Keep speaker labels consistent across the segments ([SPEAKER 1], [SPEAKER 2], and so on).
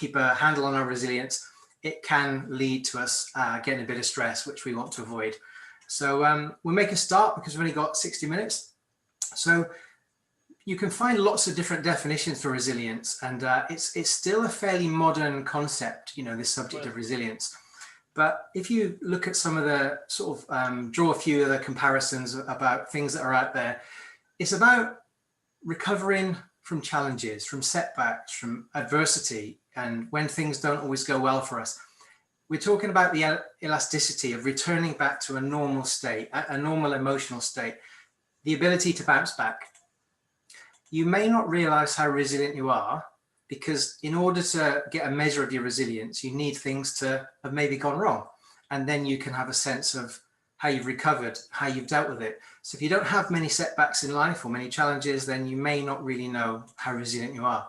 [SPEAKER 1] keep a handle on our resilience, it can lead to us getting a bit of stress, which we want to avoid. So we'll make a start because we've only got 60 minutes. So you can find lots of different definitions for resilience, and it's still a fairly modern concept, you know, this subject of resilience. But if you look at some of the sort of draw a few of the comparisons about things that are out there, it's about recovering from challenges, from setbacks, from adversity, and when things don't always go well for us. We're talking about the elasticity of returning back to a normal state, a normal emotional state, the ability to bounce back. You may not realize how resilient you are, because in order to get a measure of your resilience, you need things to have maybe gone wrong. And then you can have a sense of how you've recovered, how you've dealt with it. So if you don't have many setbacks in life or many challenges, then you may not really know how resilient you are.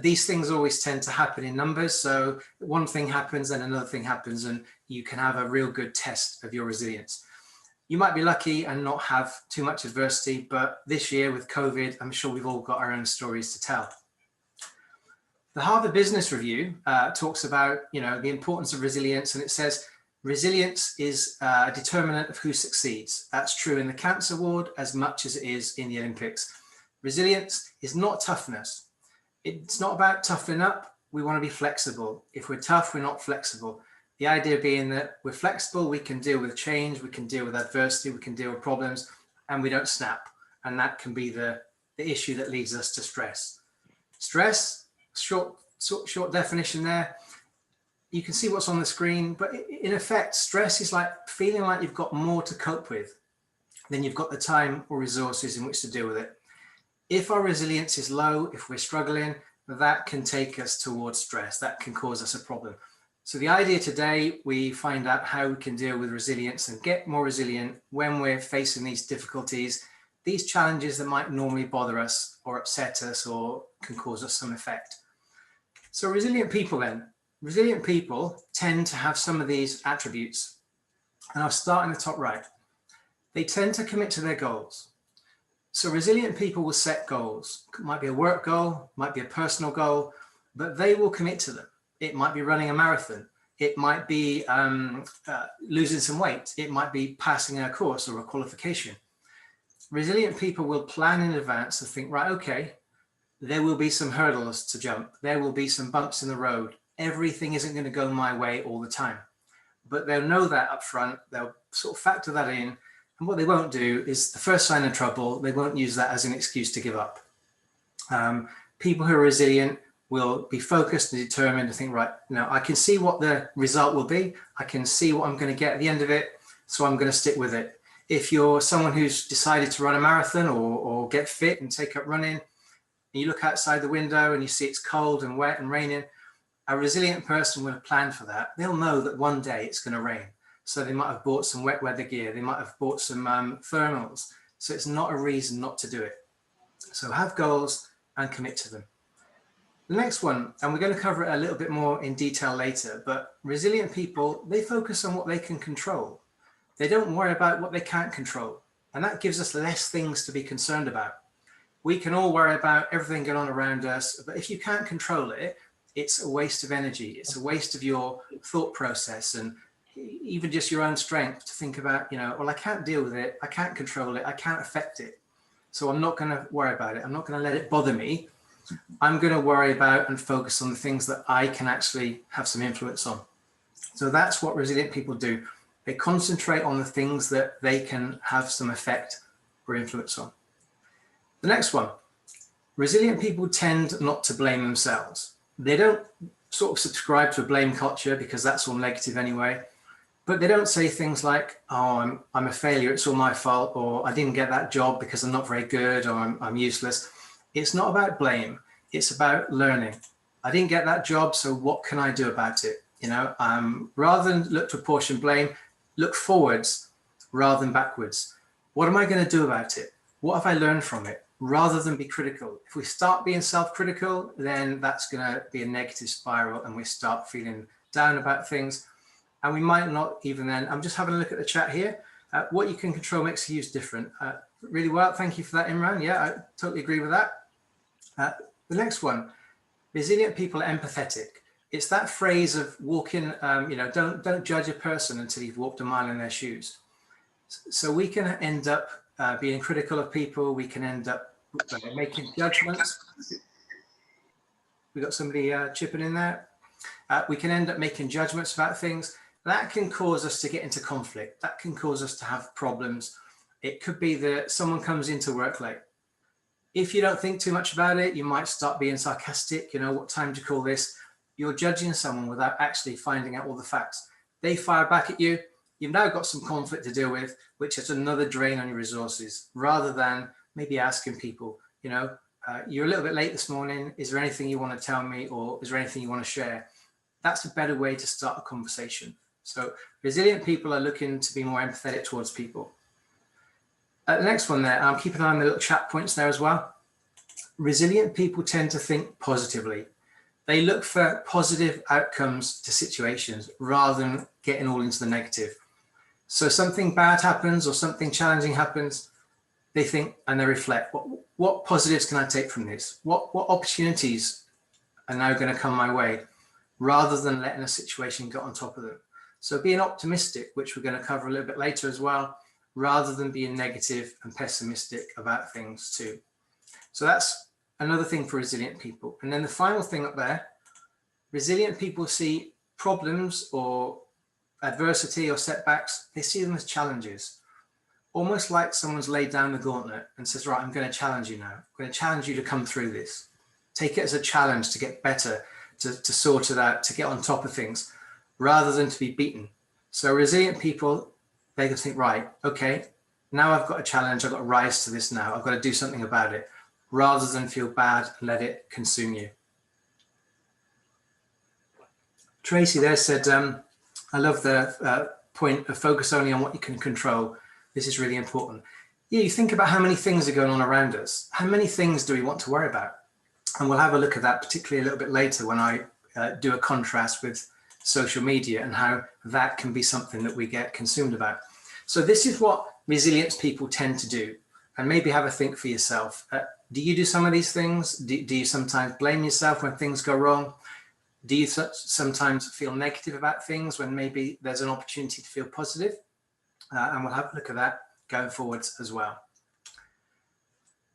[SPEAKER 1] These things always tend to happen in numbers. So one thing happens, then another thing happens, and you can have a real good test of your resilience. You might be lucky and not have too much adversity, but this year with COVID, I'm sure we've all got our own stories to tell. The Harvard Business Review talks about, you know, the importance of resilience, and it says resilience is a determinant of who succeeds. That's true in the cancer ward as much as it is in the Olympics. Resilience is not toughness. It's not about toughening up. We want to be flexible. If we're tough, we're not flexible. The idea being that we're flexible, we can deal with change, we can deal with adversity, we can deal with problems, and we don't snap. And that can be the issue that leads us to stress. Stress, short definition there. You can see what's on the screen, but in effect, stress is like feeling like you've got more to cope with than you've got the time or resources in which to deal with it. If our resilience is low, if we're struggling, that can take us towards stress. That can cause us a problem. So the idea today, we find out how we can deal with resilience and get more resilient when we're facing these difficulties, these challenges that might normally bother us or upset us or can cause us some effect. So resilient people then. Resilient people tend to have some of these attributes. And I'll start in the top right. They tend to commit to their goals. So resilient people will set goals. It might be a work goal, might be a personal goal, but they will commit to them. It might be running a marathon. It might be losing some weight. It might be passing a course or a qualification. Resilient people will plan in advance and think, right, okay, there will be some hurdles to jump. There will be some bumps in the road. Everything isn't going to go my way all the time. But they'll know that up front. They'll sort of factor that in. And what they won't do is the first sign of trouble, they won't use that as an excuse to give up. People who are resilient will be focused and determined to think, right, now I can see what the result will be. I can see what I'm going to get at the end of it. So I'm going to stick with it. If you're someone who's decided to run a marathon or get fit and take up running, and you look outside the window and you see it's cold and wet and raining, a resilient person will have planned for that. They'll know that one day it's going to rain. So they might have bought some wet weather gear. They might have bought some thermals. So it's not a reason not to do it. So have goals and commit to them. The next one, and we're going to cover it a little bit more in detail later, but resilient people, they focus on what they can control. They don't worry about what they can't control. And that gives us less things to be concerned about. We can all worry about everything going on around us, but if you can't control it, it's a waste of energy. It's a waste of your thought process and even just your own strength to think about, you know, well, I can't deal with it. I can't control it. I can't affect it. So I'm not going to worry about it. I'm not going to let it bother me. I'm going to worry about and focus on the things that I can actually have some influence on. So that's what resilient people do. They concentrate on the things that they can have some effect or influence on. The next one, resilient people tend not to blame themselves. They don't sort of subscribe to a blame culture because that's all negative anyway. But they don't say things like, oh, I'm a failure, it's all my fault, or I didn't get that job because I'm not very good, or I'm useless. It's not about blame. It's about learning. I didn't get that job, so what can I do about it? You know, rather than look to apportion blame, look forwards rather than backwards. What am I going to do about it? What have I learned from it? Rather than be critical. If we start being self-critical, then that's going to be a negative spiral and we start feeling down about things. And we might not even then, I'm just having a look at the chat here. What you can control makes you use different. Really well, thank you for that, Imran. Yeah, I totally agree with that. The next one, resilient people are empathetic. It's that phrase of walking, don't judge a person until you've walked a mile in their shoes. So we can end up being critical of people. We can end up making judgments. We got somebody chipping in there. We can end up making judgments about things. That can cause us to get into conflict. That can cause us to have problems. It could be that someone comes into work late. If you don't think too much about it, you might start being sarcastic. What time do you call this? You're judging someone without actually finding out all the facts. They fire back at you. You've now got some conflict to deal with, which is another drain on your resources, rather than maybe asking people, you're a little bit late this morning. Is there anything you want to tell me, or is there anything you want to share? That's a better way to start a conversation. So resilient people are looking to be more empathetic towards people. The next one there, keep an eye on the little chat points there as well. Resilient people tend to think positively. They look for positive outcomes to situations rather than getting all into the negative. So something bad happens or something challenging happens, they think and they reflect, what positives can I take from this? What opportunities are now going to come my way, rather than letting a situation get on top of them. So being optimistic, which we're going to cover a little bit later as well, rather than being negative and pessimistic about things too. So that's another thing for resilient people. And then the final thing up there, resilient people see problems or adversity or setbacks, they see them as challenges. Almost like someone's laid down the gauntlet and says, right, I'm going to challenge you now. I'm going to challenge you to come through this. Take it as a challenge to get better, to sort it out, to get on top of things, rather than to be beaten. So resilient people, they can think, right, okay, now I've got a challenge. I've got to rise to this now. I've got to do something about it, rather than feel bad and let it consume you. Tracy there said, I love the point of focus only on what you can control. This is really important. Yeah, you think about how many things are going on around us. How many things do we want to worry about? And we'll have a look at that particularly a little bit later when I do a contrast with social media and how that can be something that we get consumed about. So this is what resilient people tend to do. And maybe have a think for yourself. Do you do some of these things? Do you sometimes blame yourself when things go wrong? Do you sometimes feel negative about things when maybe there's an opportunity to feel positive? And we'll have a look at that going forwards as well.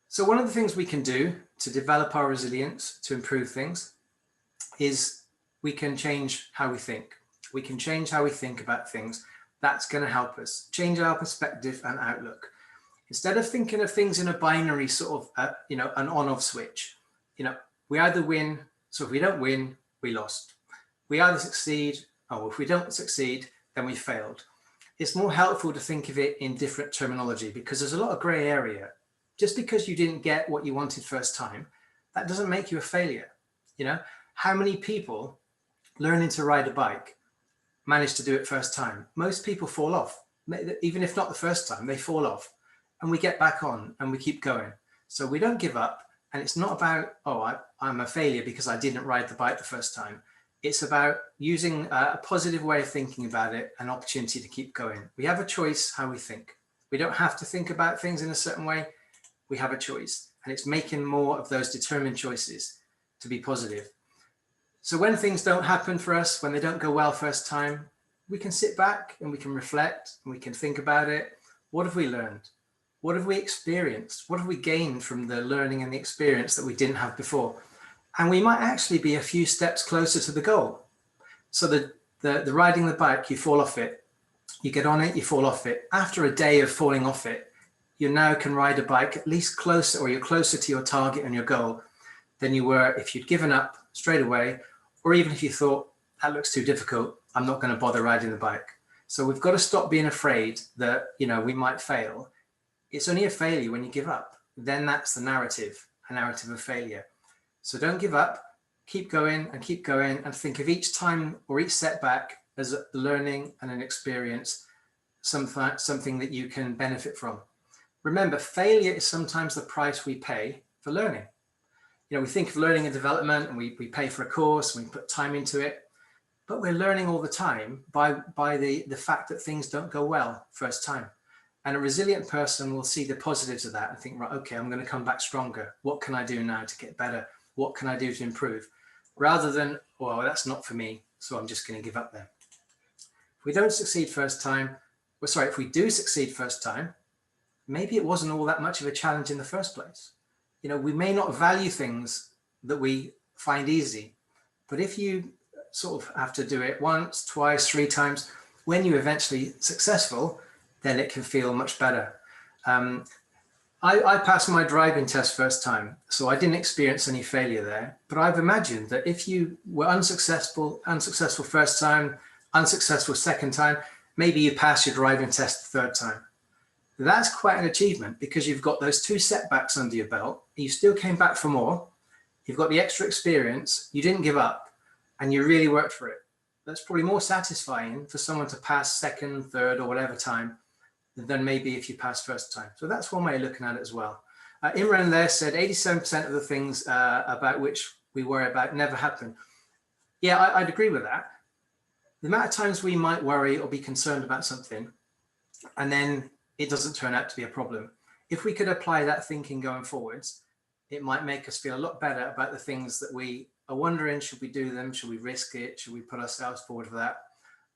[SPEAKER 1] So one of the things we can do to develop our resilience, to improve things, is we can change how we think. We can change how we think about things. That's going to help us change our perspective and outlook. Instead of thinking of things in a binary sort of, an on-off switch, we either win. So if we don't win, we lost. We either succeed, or if we don't succeed, then we failed. It's more helpful to think of it in different terminology, because there's a lot of gray area. Just because you didn't get what you wanted first time, that doesn't make you a failure. How many people learning to ride a bike manage to do it first time? Most people fall off. Even if not the first time, they fall off. And we get back on and we keep going. So we don't give up. And it's not about, I'm a failure because I didn't ride the bike the first time. It's about using a positive way of thinking about it, an opportunity to keep going. We have a choice how we think. We don't have to think about things in a certain way. We have a choice. And it's making more of those determined choices to be positive. So when things don't happen for us, when they don't go well first time, we can sit back and we can reflect and we can think about it. What have we learned? What have we experienced? What have we gained from the learning and the experience that we didn't have before? And we might actually be a few steps closer to the goal. So the riding the bike, you fall off it, you get on it, you fall off it. After a day of falling off it, you now can ride a bike at least closer, or you're closer to your target and your goal than you were if you'd given up straight away, or even if you thought, that looks too difficult, I'm not going to bother riding the bike. So we've got to stop being afraid that, we might fail. It's only a failure when you give up. Then that's the narrative, a narrative of failure. So don't give up, keep going and think of each time or each setback as a learning and an experience, something that you can benefit from. Remember, failure is sometimes the price we pay for learning. We think of learning and development and we pay for a course and we put time into it, but we're learning all the time by the fact that things don't go well first time. And a resilient person will see the positives of that and think, right, okay, I'm going to come back stronger. What can I do now to get better? What can I do to improve? rather than, well, that's not for me, so I'm just going to give up then. If we don't succeed first time, well, sorry, if we do succeed first time, maybe it wasn't all that much of a challenge in the first place. You know, we may not value things that we find easy, but if you sort of have to do it once, twice, 3 times, when you're eventually successful, then it can feel much better. I passed my driving test first time, so I didn't experience any failure there. But I've imagined that if you were unsuccessful first time, unsuccessful second time, maybe you pass your driving test the 3rd time. That's quite an achievement, because you've got those 2 setbacks under your belt. You still came back for more. You've got the extra experience. You didn't give up, and you really worked for it. That's probably more satisfying for someone to pass 2nd, 3rd, or whatever time than maybe if you pass first time. So that's one way of looking at it as well. Imran there said 87% of the things about which we worry about never happen. Yeah, I'd agree with that. The amount of times we might worry or be concerned about something, and then it doesn't turn out to be a problem. If we could apply that thinking going forwards, it might make us feel a lot better about the things that we are wondering, should we do them? Should we risk it? Should we put ourselves forward for that?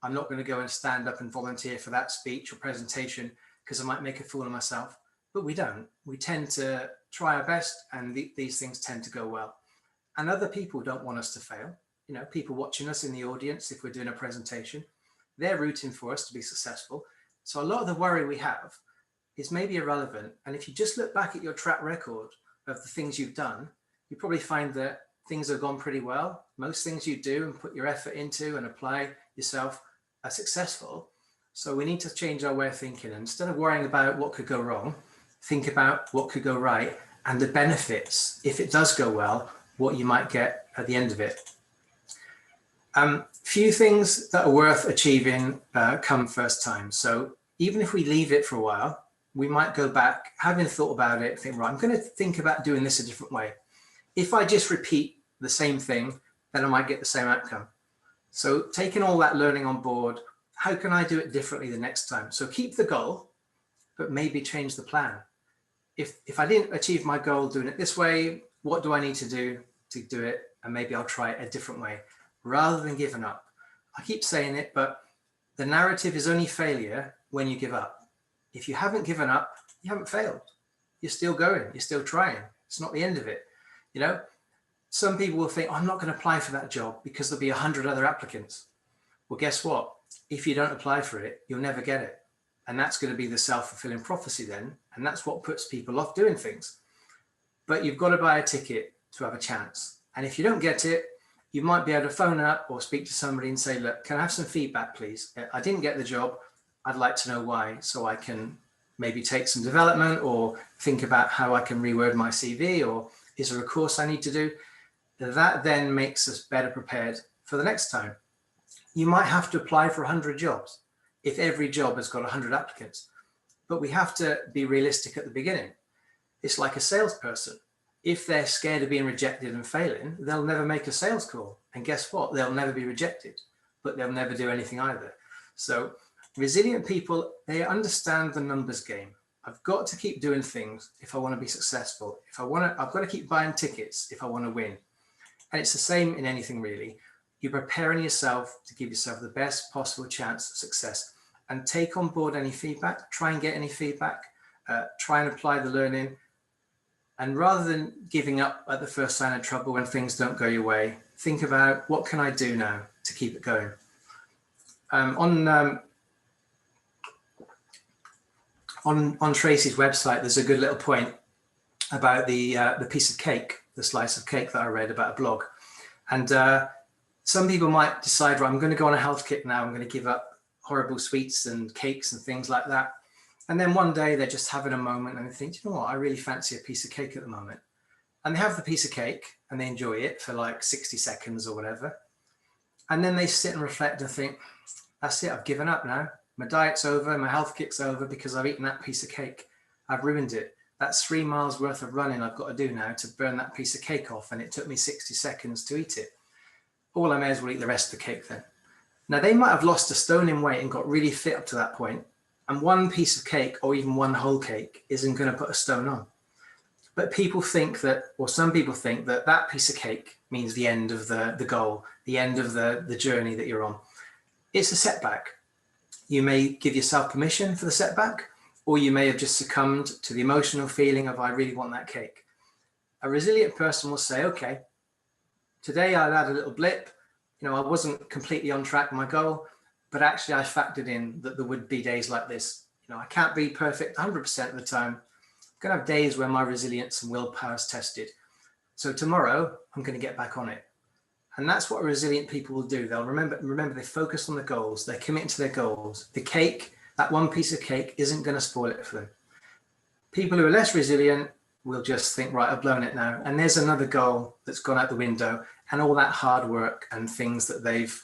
[SPEAKER 1] I'm not going to go and stand up and volunteer for that speech or presentation because I might make a fool of myself, but we don't. We tend to try our best, and these things tend to go well. And other people don't want us to fail. You know, people watching us in the audience, if we're doing a presentation, they're rooting for us to be successful. So a lot of the worry we have is maybe irrelevant. And if you just look back at your track record of the things you've done, you probably find that things have gone pretty well. Most things you do and put your effort into and apply yourself are successful. So we need to change our way of thinking. And instead of worrying about what could go wrong, think about what could go right and the benefits, if it does go well, what you might get at the end of it. Few things that are worth achieving come first time. So even if we leave it for a while, we might go back, having thought about it, think, right, I'm going to think about doing this a different way. If I just repeat the same thing, then I might get the same outcome. So taking all that learning on board, how can I do it differently the next time? So keep the goal, but maybe change the plan. If I didn't achieve my goal doing it this way, what do I need to do it? And maybe I'll try it a different way, rather than giving up. I keep saying it, but the narrative is only failure when you give up. If you haven't given up, you haven't failed. You're still going, you're still trying. It's not the end of it. You know, some people will think, oh, I'm not going to apply for that job because there'll be 100 other applicants. Well, guess what? If you don't apply for it, you'll never get it. And that's going to be the self-fulfilling prophecy then. And that's what puts people off doing things. But you've got to buy a ticket to have a chance. And if you don't get it, you might be able to phone up or speak to somebody and say, look, can I have some feedback, please? I didn't get the job. I'd like to know why, so I can maybe take some development or think about how I can reword my CV, or is there a course I need to do? That then makes us better prepared for the next time. You might have to apply for 100 jobs if every job has got 100 applicants, but we have to be realistic at the beginning. It's like a salesperson. If they're scared of being rejected and failing, they'll never make a sales call. And guess what? They'll never be rejected, but they'll never do anything either. So resilient people, they understand the numbers game. I've got to keep doing things if I want to be successful. I've got to keep buying tickets if I want to win. And it's the same in anything really. You're preparing yourself to give yourself the best possible chance of success, and take on board any feedback, try and get any feedback, try and apply the learning. And rather than giving up at the first sign of trouble when things don't go your way, think about, what can I do now to keep it going? On Tracy's website, there's a good little point about the piece of cake, the slice of cake that I read about a blog. And some people might decide, right, I'm going to go on a health kick now. I'm going to give up horrible sweets and cakes and things like that. And then one day they're just having a moment and they think, you know what, I really fancy a piece of cake at the moment. And they have the piece of cake and they enjoy it for like 60 seconds or whatever. And then they sit and reflect and think, that's it, I've given up now. My diet's over, my health kick's over because I've eaten that piece of cake. I've ruined it. That's 3 miles worth of running I've got to do now to burn that piece of cake off. And it took me 60 seconds to eat it. Well, I may as well eat the rest of the cake then. Now they might have lost a stone in weight and got really fit up to that point. And one piece of cake or even one whole cake isn't going to put a stone on. But people think that, or some people think that that piece of cake means the end of the goal, the end of the journey that you're on. It's a setback. You may give yourself permission for the setback, or you may have just succumbed to the emotional feeling of, I really want that cake. A resilient person will say, okay, today I had a little blip. I wasn't completely on track with my goal, but actually I factored in that there would be days like this. I can't be perfect 100% of the time. I'm going to have days where my resilience and willpower is tested. So tomorrow I'm going to get back on it. And that's what resilient people will do. They'll remember they focus on the goals. They're committed to their goals. The cake, that one piece of cake, isn't going to spoil it for them. People who are less resilient will just think, right, I've blown it now. And there's another goal that's gone out the window, and all that hard work and things that they've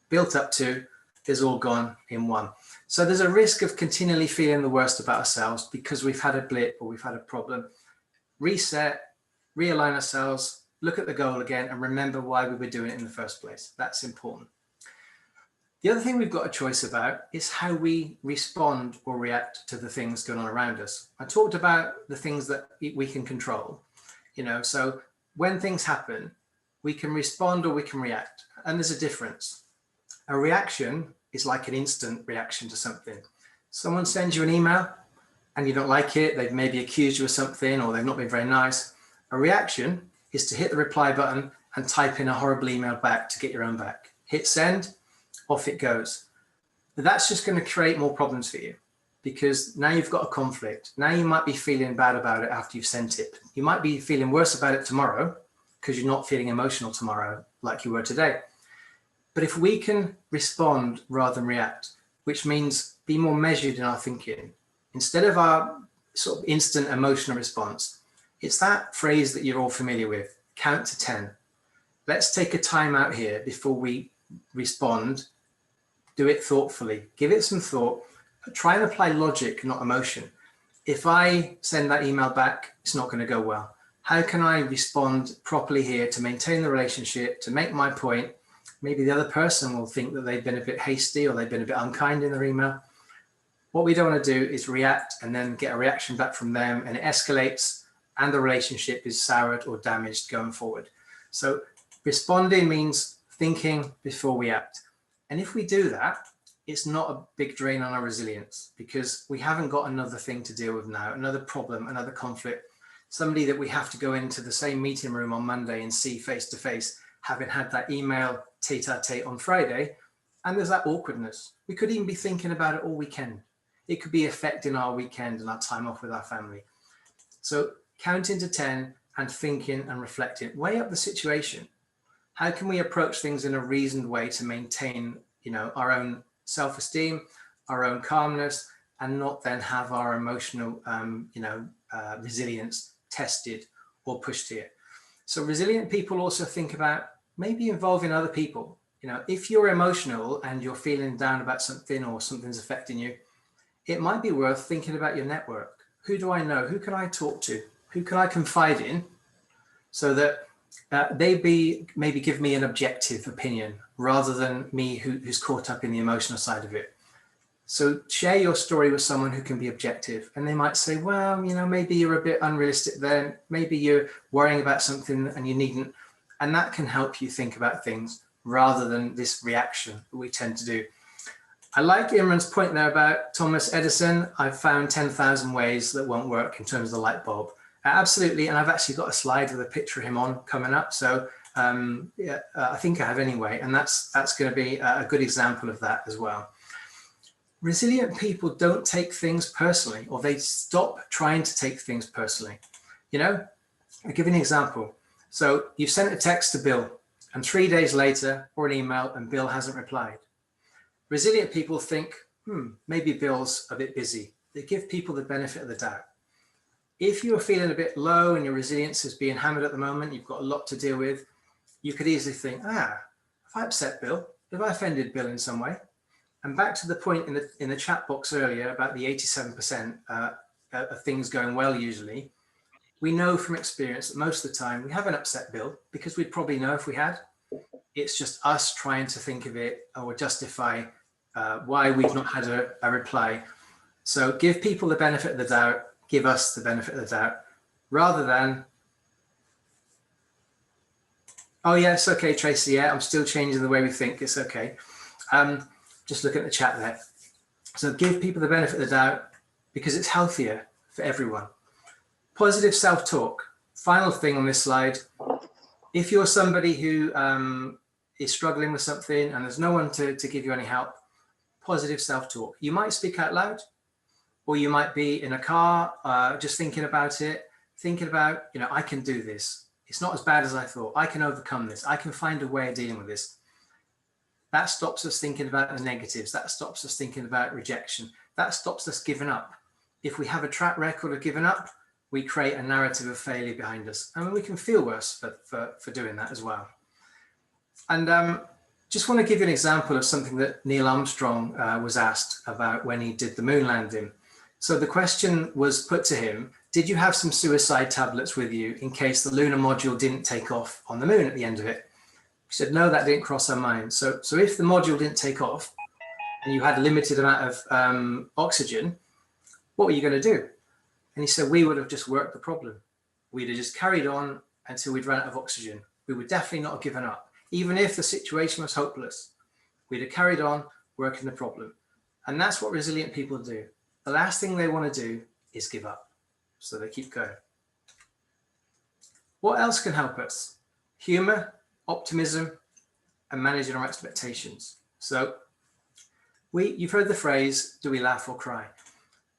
[SPEAKER 1] built up to is all gone in one. So there's a risk of continually feeling the worst about ourselves because we've had a blip or we've had a problem. Reset, realign ourselves, look at the goal again, and remember why we were doing it in the first place. That's important. The other thing we've got a choice about is how we respond or react to the things going on around us. I talked about the things that we can control, so when things happen, we can respond or we can react. And there's a difference. A reaction is like an instant reaction to something. Someone sends you an email and you don't like it. They've maybe accused you of something, or they've not been very nice. A reaction is to hit the reply button and type in a horrible email back to get your own back. Hit send, off it goes. But that's just going to create more problems for you, because now you've got a conflict. Now you might be feeling bad about it after you've sent it. You might be feeling worse about it tomorrow because you're not feeling emotional tomorrow like you were today. But if we can respond rather than react, which means be more measured in our thinking, instead of our sort of instant emotional response, it's that phrase that you're all familiar with, count to 10. Let's take a time out here before we respond. Do it thoughtfully, give it some thought, try and apply logic, not emotion. If I send that email back, it's not going to go well. How can I respond properly here to maintain the relationship, to make my point? Maybe the other person will think that they've been a bit hasty or they've been a bit unkind in their email. What we don't want to do is react and then get a reaction back from them, and it escalates and the relationship is soured or damaged going forward. So responding means thinking before we act. And if we do that, it's not a big drain on our resilience, because we haven't got another thing to deal with now, another problem, another conflict, somebody that we have to go into the same meeting room on Monday and see face to face, having had that email tete-a-tete on Friday. And there's that awkwardness. We could even be thinking about it all weekend. It could be affecting our weekend and our time off with our family. So counting to 10 and thinking and reflecting, weigh up the situation. How can we approach things in a reasoned way to maintain, our own self-esteem, our own calmness, and not then have our emotional, resilience tested or pushed here. So resilient people also think about maybe involving other people. If you're emotional and you're feeling down about something or something's affecting you, it might be worth thinking about your network. Who do I know? Who can I talk to? Who can I confide in, so that they maybe give me an objective opinion rather than me who's caught up in the emotional side of it. So share your story with someone who can be objective, and they might say, well, maybe you're a bit unrealistic there. Maybe you're worrying about something and you needn't. And that can help you think about things rather than this reaction that we tend to do. I like Imran's point there about Thomas Edison. I've found 10,000 ways that won't work in terms of the light bulb. Absolutely. And I've actually got a slide with a picture of him on coming up. So I think I have anyway. And that's going to be a good example of that as well. Resilient people don't take things personally, or they stop trying to take things personally. I'll give you an example. So you've sent a text to Bill, and 3 days later, or an email, and Bill hasn't replied. Resilient people think, maybe Bill's a bit busy. They give people the benefit of the doubt. If you're feeling a bit low and your resilience is being hammered at the moment, you've got a lot to deal with, you could easily think, have I upset Bill? Have I offended Bill in some way? And back to the point in the chat box earlier about the 87% of things going well usually, we know from experience that most of the time we haven't upset Bill, because we'd probably know if we had. It's just us trying to think of it or justify why we've not had a reply. So give people the benefit of the doubt, give us the benefit of the doubt. rather than, oh yeah, it's okay, Tracy, yeah, I'm still changing the way we think, it's okay. Just look at the chat there. So give people the benefit of the doubt because it's healthier for everyone. Positive self-talk. Final thing on this slide. If you're somebody who is struggling with something and there's no one to give you any help, positive self-talk. You might speak out loud, or you might be in a car just thinking about it, thinking about, I can do this. It's not as bad as I thought. I can overcome this. I can find a way of dealing with this. That stops us thinking about the negatives. That stops us thinking about rejection. That stops us giving up. If we have a track record of giving up, we create a narrative of failure behind us. And we can feel worse for doing that as well. And just want to give you an example of something that Neil Armstrong was asked about when he did the moon landing. So the question was put to him, did you have some suicide tablets with you in case the lunar module didn't take off on the moon at the end of it? He said, no, that didn't cross our mind. So if the module didn't take off and you had a limited amount of oxygen, what were you going to do? And he said, we would have just worked the problem. We'd have just carried on until we'd run out of oxygen. We would definitely not have given up. Even if the situation was hopeless, we'd have carried on working the problem. And that's what resilient people do. The last thing they want to do is give up. So they keep going. What else can help us? Humor, optimism, and managing our expectations. So you've heard the phrase, do we laugh or cry?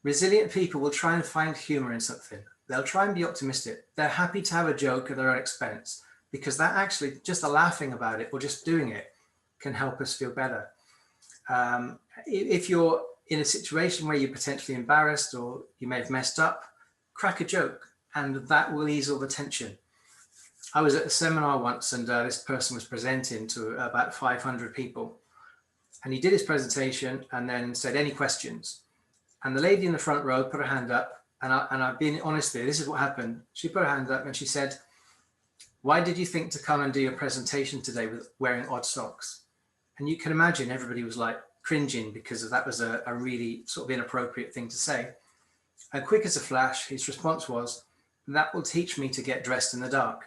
[SPEAKER 1] Resilient people will try and find humor in something. They'll try and be optimistic. They're happy to have a joke at their own expense because that actually, just a laughing about it or just doing it can help us feel better. If you're in a situation where you're potentially embarrassed or you may have messed up, crack a joke and that will ease all the tension. I was at a seminar once and this person was presenting to about 500 people. And he did his presentation and then said, any questions? And the lady in the front row put her hand up, and I've been honest with you, this is what happened. She put her hand up and she said, why did you think to come and do your presentation today with wearing odd socks? And you can imagine everybody was like cringing because that was a really sort of inappropriate thing to say. And quick as a flash, his response was, that will teach me to get dressed in the dark.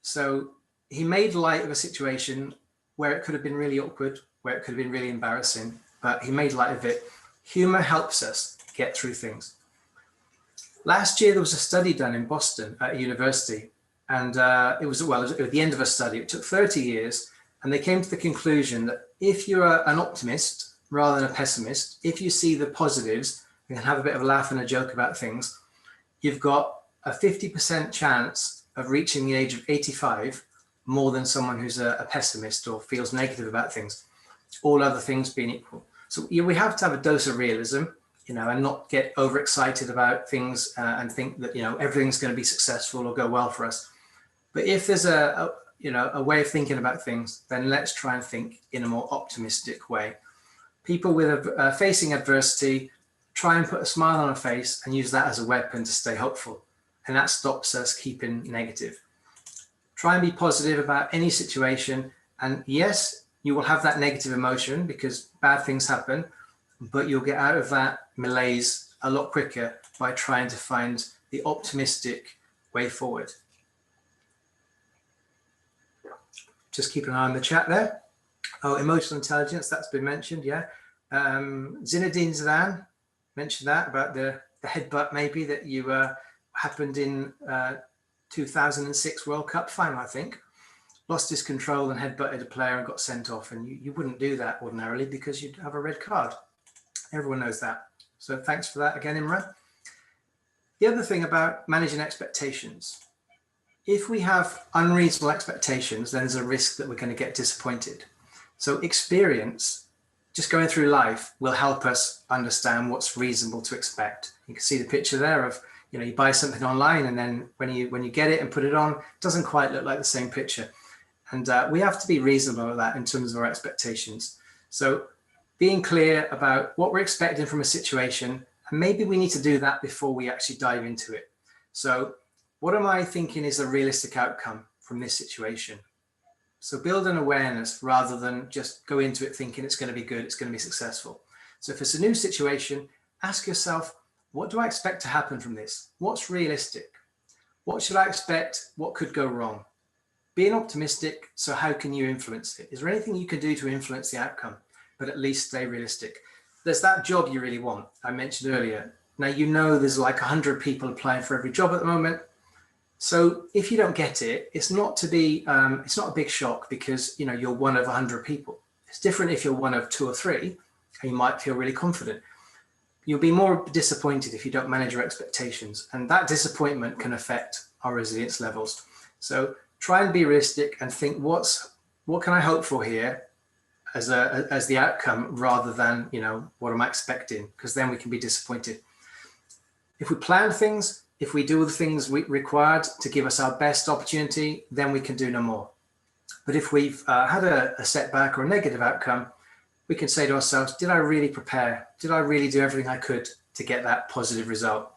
[SPEAKER 1] So he made light of a situation where it could have been really awkward, where it could have been really embarrassing, but he made light of it. Humor helps us get through things. Last year, there was a study done in Boston at a university, and it was at the end of a study. It took 30 years, and they came to the conclusion that if you're an optimist rather than a pessimist, if you see the positives and have a bit of a laugh and a joke about things, you've got a 50% chance of reaching the age of 85 more than someone who's a pessimist or feels negative about things, all other things being equal. So we have to have a dose of realism, and not get overexcited about things and think that, everything's going to be successful or go well for us. But if there's a way of thinking about things, then let's try and think in a more optimistic way. People with facing adversity, try and put a smile on a face and use that as a weapon to stay hopeful. And that stops us keeping negative. Try and be positive about any situation. And yes, you will have that negative emotion because bad things happen, but you'll get out of that malaise a lot quicker by trying to find the optimistic way forward. Just keep an eye on the chat there. Oh, emotional intelligence, that's been mentioned, yeah. Zinedine Zidane mentioned that about the headbutt maybe that you happened in 2006 World Cup final, I think. Lost his control and headbutted a player and got sent off. And you wouldn't do that ordinarily because you'd have a red card. Everyone knows that. So thanks for that again, Imran. The other thing about managing expectations, if we have unreasonable expectations, then there's a risk that we're going to get disappointed. So experience, just going through life, will help us understand what's reasonable to expect. You can see the picture there of, you buy something online and then when you get it and put it on, it doesn't quite look like the same picture. And we have to be reasonable with that in terms of our expectations. So being clear about what we're expecting from a situation, and maybe we need to do that before we actually dive into it. So what am I thinking is a realistic outcome from this situation? So build an awareness rather than just go into it thinking it's going to be good, it's going to be successful. So if it's a new situation, ask yourself, what do I expect to happen from this? What's realistic? What should I expect? What could go wrong? Being optimistic, so how can you influence it? Is there anything you can do to influence the outcome, but at least stay realistic? There's that job you really want, I mentioned earlier. Now, you know there's like 100 people applying for every job at the moment. So if you don't get it, it's not a big shock, because you're one of 100 people. It's different if you're one of 2 or 3, and you might feel really confident. You'll be more disappointed if you don't manage your expectations, and that disappointment can affect our resilience levels. So try and be realistic and think, what can I hope for here as the outcome, rather than what am I expecting, because then we can be disappointed. If we plan things, if we do the things required to give us our best opportunity, then we can do no more. But if we've had a setback or a negative outcome, we can say to ourselves, did I really prepare? Did I really do everything I could to get that positive result?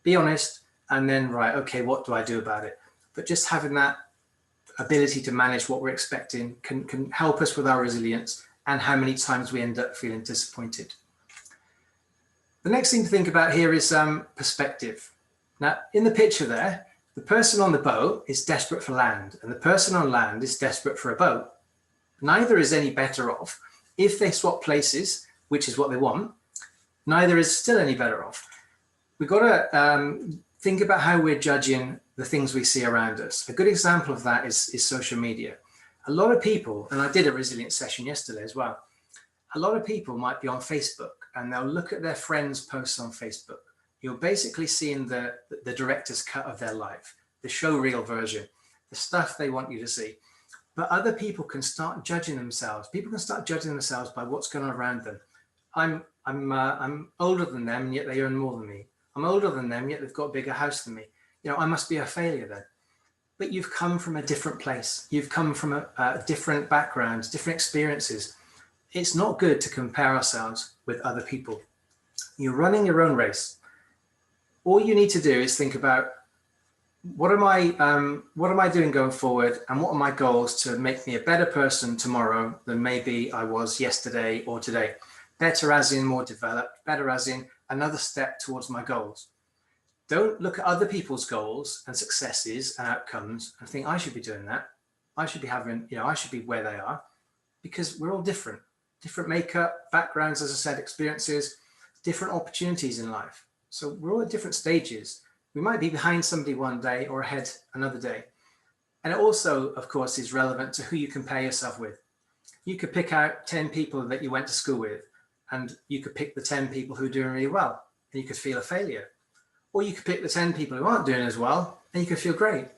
[SPEAKER 1] Be honest, and then, right, okay, what do I do about it? But just having that ability to manage what we're expecting can help us with our resilience and how many times we end up feeling disappointed. The next thing to think about here is perspective. Now, in the picture there, the person on the boat is desperate for land, and the person on land is desperate for a boat. Neither is any better off. If they swap places, which is what they want, neither is still any better off. We've got to think about how we're judging the things we see around us. A good example of that is social media. A lot of people, and I did a resilience session yesterday as well, a lot of people might be on Facebook and they'll look at their friends' posts on Facebook. You're basically seeing the director's cut of their life, the show reel version, the stuff they want you to see. But other people can start judging themselves. People can start judging themselves by what's going on around them. I'm older than them, and yet they earn more than me. I'm older than them, yet they've got a bigger house than me. I must be a failure then. But you've come from a different place. You've come from a different background, different experiences. It's not good to compare ourselves with other people. You're running your own race. All you need to do is think about, what am I doing going forward, and what are my goals to make me a better person tomorrow than maybe I was yesterday or today? Better as in more developed, better as in another step towards my goals. Don't look at other people's goals and successes and outcomes and think, I should be doing that. I should be having, I should be where they are, because we're all different makeup, backgrounds, as I said, experiences, different opportunities in life. So we're all at different stages. We might be behind somebody one day or ahead another day. And it also, of course, is relevant to who you compare yourself with. You could pick out 10 people that you went to school with, and you could pick the 10 people who are doing really well, and you could feel a failure. Or you could pick the 10 people who aren't doing as well, and you could feel great.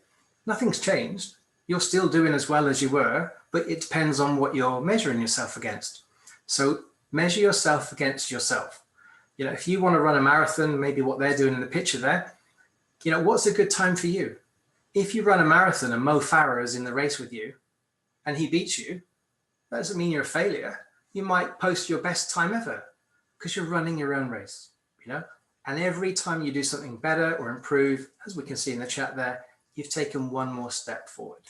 [SPEAKER 1] Nothing's changed. You're still doing as well as you were, but it depends on what you're measuring yourself against. So measure yourself against yourself. If you want to run a marathon, maybe what they're doing in the picture there, what's a good time for you? If you run a marathon and Mo Farah is in the race with you and he beats you, that doesn't mean you're a failure. You might post your best time ever because you're running your own race, and every time you do something better or improve, as we can see in the chat there, you've taken one more step forward.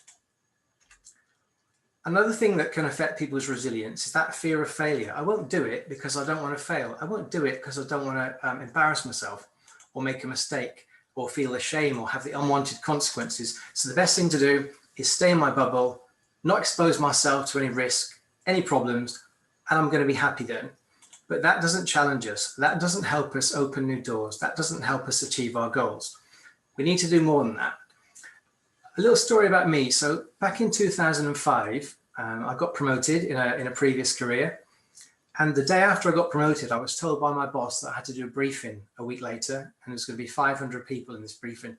[SPEAKER 1] Another thing that can affect people's resilience is that fear of failure. I won't do it because I don't want to fail. I won't do it because I don't want to embarrass myself or make a mistake or feel ashamed or have the unwanted consequences. So the best thing to do is stay in my bubble, not expose myself to any risk, any problems, and I'm going to be happy then. But that doesn't challenge us. That doesn't help us open new doors. That doesn't help us achieve our goals. We need to do more than that. A little story about me. So back in 2005, I got promoted in a previous career. And the day after I got promoted, I was told by my boss that I had to do a briefing a week later, and there's going to be 500 people in this briefing.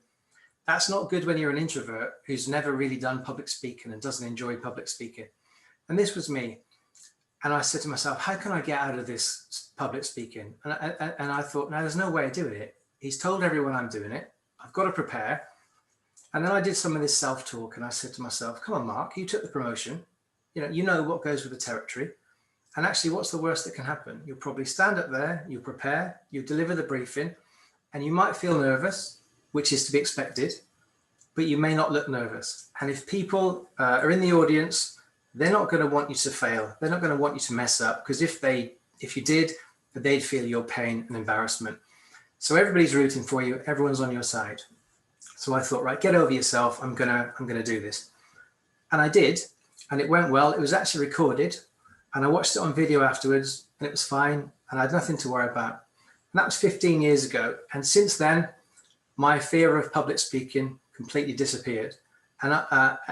[SPEAKER 1] That's not good when you're an introvert who's never really done public speaking and doesn't enjoy public speaking. And this was me. And I said to myself, how can I get out of this public speaking? And I thought, no, there's no way of doing it. He's told everyone I'm doing it. I've got to prepare. And then I did some of this self-talk, and I said to myself, come on, Mark, you took the promotion. You know what goes with the territory. And actually, what's the worst that can happen? You'll probably stand up there, you'll prepare, you'll deliver the briefing, and you might feel nervous, which is to be expected, but you may not look nervous. And if people are in the audience, they're not going to want you to fail. They're not going to want you to mess up, because if you did, they'd feel your pain and embarrassment. So everybody's rooting for you. Everyone's on your side. So I thought, right, get over yourself. I'm gonna do this. And I did, and it went well. It was actually recorded, and I watched it on video afterwards, and it was fine, and I had nothing to worry about. And that was 15 years ago. And since then, my fear of public speaking completely disappeared. And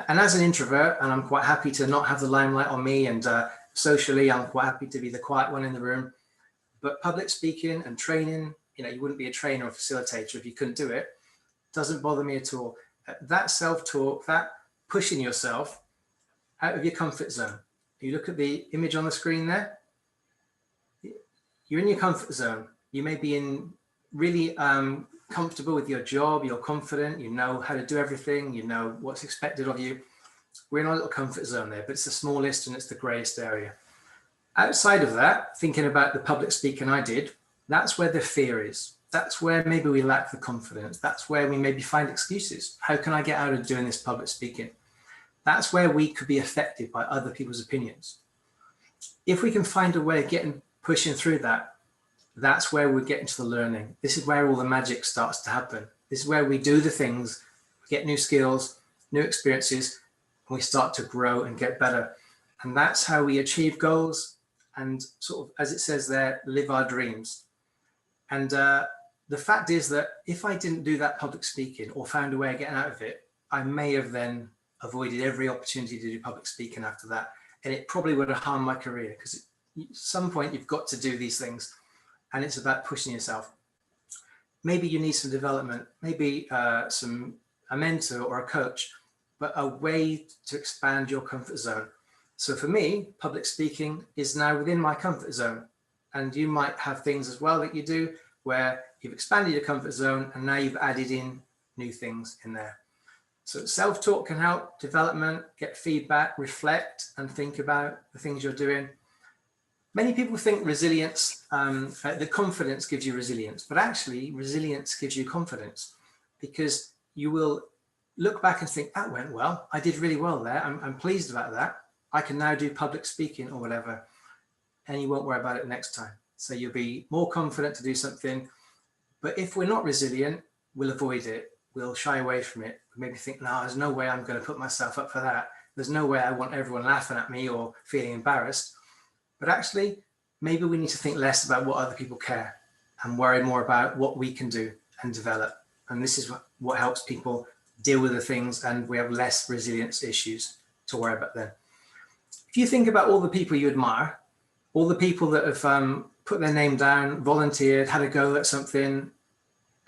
[SPEAKER 1] as an introvert, and I'm quite happy to not have the limelight on me, and socially, I'm quite happy to be the quiet one in the room. But public speaking and training, you wouldn't be a trainer or facilitator if you couldn't do it. Doesn't bother me at all. That self-talk, that pushing yourself out of your comfort zone. You look at the image on the screen there. You're in your comfort zone. You may be in really comfortable with your job. You're confident. You know how to do everything. You know what's expected of you. We're in our little comfort zone there, but it's the smallest and it's the greyest area. Outside of that, thinking about the public speaking I did, that's where the fear is. That's where maybe we lack the confidence. That's where we maybe find excuses. How can I get out of doing this public speaking? That's where we could be affected by other people's opinions. If we can find a way of pushing through that, that's where we get into the learning. This is where all the magic starts to happen. This is where we do the things, get new skills, new experiences, and we start to grow and get better. And that's how we achieve goals and sort of, as it says there, live our dreams. And the fact is that if I didn't do that public speaking or found a way of getting out of it, I may have then avoided every opportunity to do public speaking after that. And it probably would have harmed my career, because at some point you've got to do these things, and it's about pushing yourself. Maybe you need some development, maybe a mentor or a coach, but a way to expand your comfort zone. So for me, public speaking is now within my comfort zone. And you might have things as well that you do where you've expanded your comfort zone and now you've added in new things in there. So self-talk can help, development, get feedback, reflect and think about the things you're doing. Many people think resilience, the confidence gives you resilience, but actually resilience gives you confidence, because you will look back and think, that went well. I did really well there. I'm pleased about that. I can now do public speaking or whatever. And you won't worry about it next time. So you'll be more confident to do something. But if we're not resilient, we'll avoid it. We'll shy away from it. Maybe think, no, there's no way I'm going to put myself up for that. There's no way I want everyone laughing at me or feeling embarrassed. But actually, maybe we need to think less about what other people care and worry more about what we can do and develop. And this is what helps people deal with the things, and we have less resilience issues to worry about then. If you think about all the people you admire, all the people that have put their name down, volunteered, had a go at something,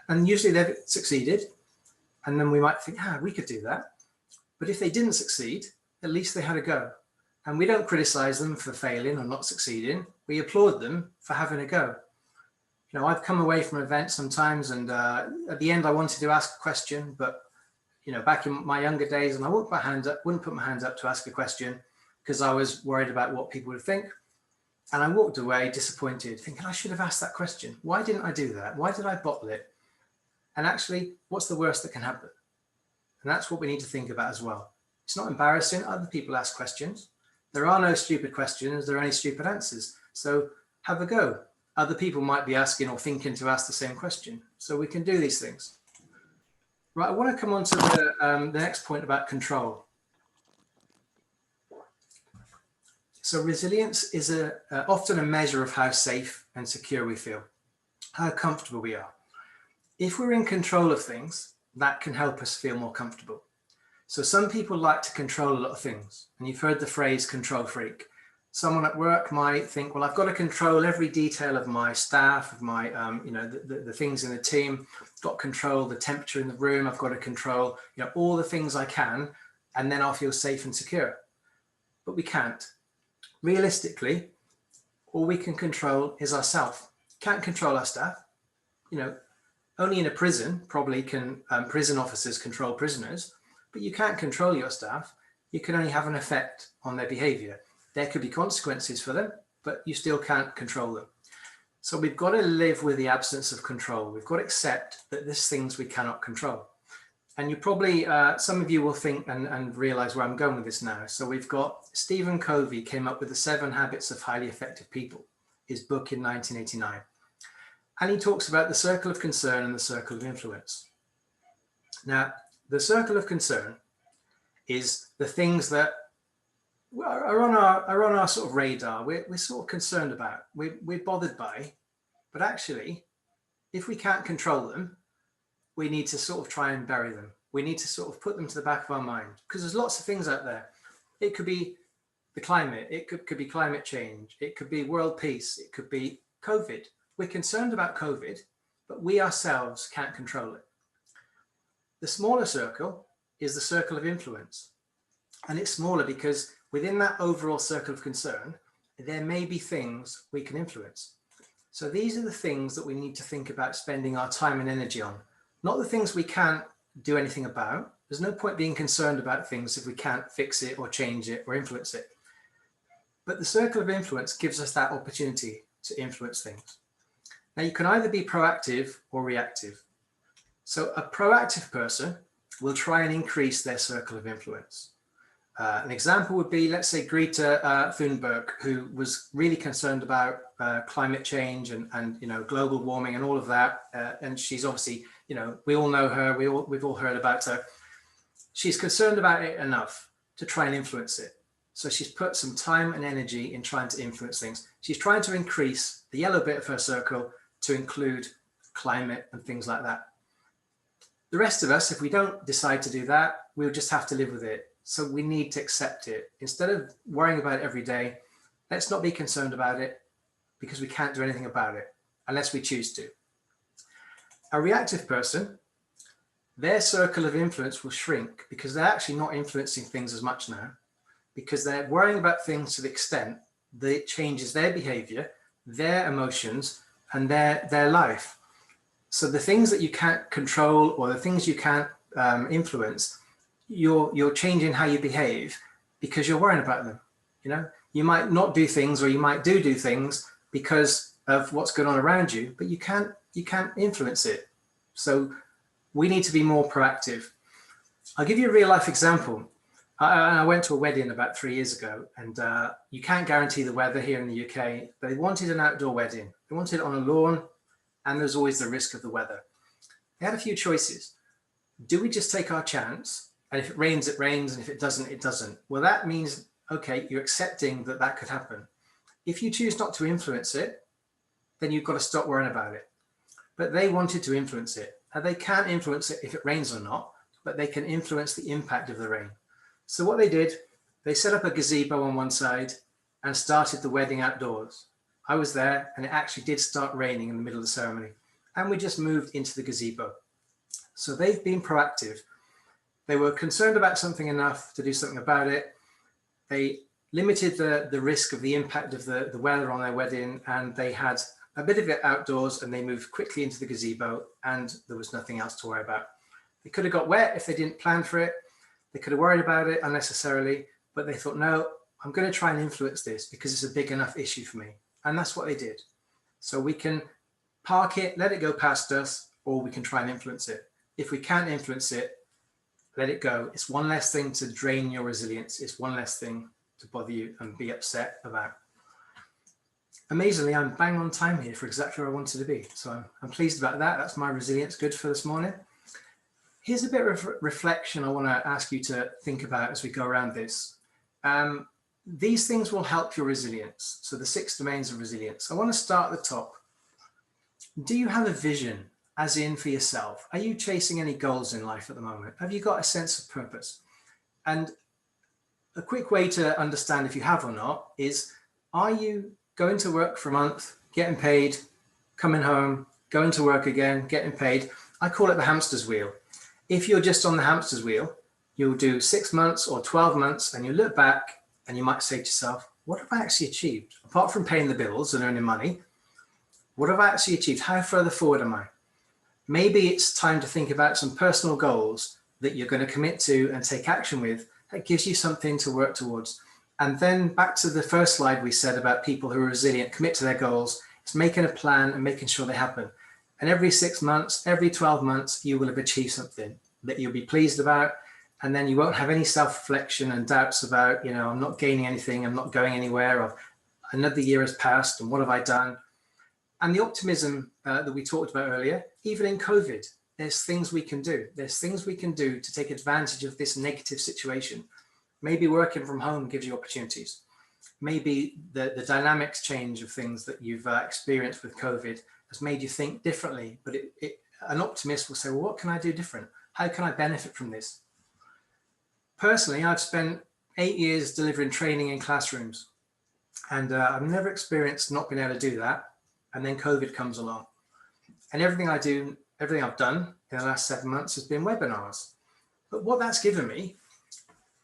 [SPEAKER 1] and usually they've succeeded. And then we might think, we could do that. But if they didn't succeed, at least they had a go. And we don't criticize them for failing or not succeeding. We applaud them for having a go. I've come away from events sometimes, and at the end I wanted to ask a question, but back in my younger days, and I wouldn't put my hand up to ask a question because I was worried about what people would think. And I walked away disappointed, thinking I should have asked that question. Why didn't I do that? Why did I bottle it? And actually, what's the worst that can happen? And that's what we need to think about as well. It's not embarrassing. Other people ask questions. There are no stupid questions. There are only stupid answers. So have a go. Other people might be asking or thinking to ask the same question. So we can do these things. Right, I want to come on to the next point about control. So resilience is often a measure of how safe and secure we feel, how comfortable we are. If we're in control of things, that can help us feel more comfortable. So some people like to control a lot of things, and you've heard the phrase control freak. Someone at work might think, well, I've got to control every detail of my staff, of my, the things in the team. I've got to control the temperature in the room. I've got to control, all the things I can, and then I'll feel safe and secure. But we can't. Realistically, all we can control is ourselves. Can't control our staff. Only in a prison probably can prison officers control prisoners, but you can't control your staff. You can only have an effect on their behavior. There could be consequences for them, but you still can't control them. So we've got to live with the absence of control. We've got to accept that there's things we cannot control. And you probably, some of you will think and realize where I'm going with this now. So we've got Stephen Covey came up with the 7 Habits of Highly Effective People, his book in 1989. And he talks about the circle of concern and the circle of influence. Now, the circle of concern is the things that are on our sort of radar. We're sort of concerned about, we're bothered by, but actually, if we can't control them, we need to sort of try and bury them. We need to sort of put them to the back of our mind, because there's lots of things out there. It could be the climate, it could be climate change, it could be world peace, it could be COVID. We're concerned about COVID, but we ourselves can't control it. The smaller circle is the circle of influence. And it's smaller because within that overall circle of concern, there may be things we can influence. So these are the things that we need to think about spending our time and energy on, not the things we can't do anything about. There's no point being concerned about things if we can't fix it or change it or influence it. But the circle of influence gives us that opportunity to influence things. Now, you can either be proactive or reactive. So a proactive person will try and increase their circle of influence. An example would be, let's say, Greta Thunberg, who was really concerned about climate change and global warming and all of that. And she's obviously, we all know her, we've all heard about her. She's concerned about it enough to try and influence it. So she's put some time and energy in trying to influence things. She's trying to increase the yellow bit of her circle to include climate and things like that. The rest of us, if we don't decide to do that, we'll just have to live with it. So we need to accept it. Instead of worrying about it every day, let's not be concerned about it, because we can't do anything about it unless we choose to. A reactive person, their circle of influence will shrink because they're actually not influencing things as much now, because they're worrying about things to the extent that it changes their behavior, their emotions, and their life. So the things that you can't control or the things you can't influence, you're changing how you behave because you're worrying about them. You might not do things, or you might do things because of what's going on around you, but you can't influence it. So we need to be more proactive. I'll give you a real life example. I went to a wedding about 3 years ago, and you can't guarantee the weather here in the UK. They wanted an outdoor wedding. They wanted it on a lawn, and there's always the risk of the weather. They had a few choices. Do we just take our chance? And if it rains, it rains. And if it doesn't, it doesn't. Well, that means, okay, you're accepting that that could happen. If you choose not to influence it, then you've got to stop worrying about it. But they wanted to influence it. And they can't influence it if it rains or not, but they can influence the impact of the rain. So what they did, they set up a gazebo on one side and started the wedding outdoors. I was there, and it actually did start raining in the middle of the ceremony. And we just moved into the gazebo. So they've been proactive. They were concerned about something enough to do something about it. They limited the risk of the impact of the weather on their wedding, and they had a bit of it outdoors, and they moved quickly into the gazebo, and there was nothing else to worry about. They could have got wet if they didn't plan for it. They could have worried about it unnecessarily, but they thought, no, I'm going to try and influence this because it's a big enough issue for me. And that's what they did. So we can park it, let it go past us, or we can try and influence it. If we can't influence it, let it go. It's one less thing to drain your resilience. It's one less thing to bother you and be upset about. Amazingly, I'm bang on time here for exactly where I wanted to be. So I'm pleased about that. That's my resilience good for this morning. Here's a bit of reflection I want to ask you to think about as we go around this. These things will help your resilience. So the 6 domains of resilience. I want to start at the top. Do you have a vision, as in for yourself? Are you chasing any goals in life at the moment? Have you got a sense of purpose? And a quick way to understand if you have or not is, are you going to work for a month, getting paid, coming home, going to work again, getting paid? I call it the hamster's wheel. If you're just on the hamster's wheel, you'll do 6 months or 12 months, and you look back and you might say to yourself, what have I actually achieved? Apart from paying the bills and earning money, what have I actually achieved? How further forward am I? Maybe it's time to think about some personal goals that you're going to commit to and take action with. That gives you something to work towards. And then back to the first slide we said about people who are resilient, commit to their goals. It's making a plan and making sure they happen. And every 6 months, every 12 months, you will have achieved something that you'll be pleased about. And then you won't have any self-reflection and doubts about, I'm not gaining anything, I'm not going anywhere, or another year has passed, and what have I done? And the optimism that we talked about earlier, even in COVID, there's things we can do. There's things we can do to take advantage of this negative situation. Maybe working from home gives you opportunities. Maybe the dynamics change of things that you've experienced with COVID has made you think differently. But an optimist will say, well, what can I do different? How can I benefit from this? Personally, I've spent 8 years delivering training in classrooms, and I've never experienced not being able to do that. And then COVID comes along, and everything I've done in the last 7 months has been webinars. But what that's given me,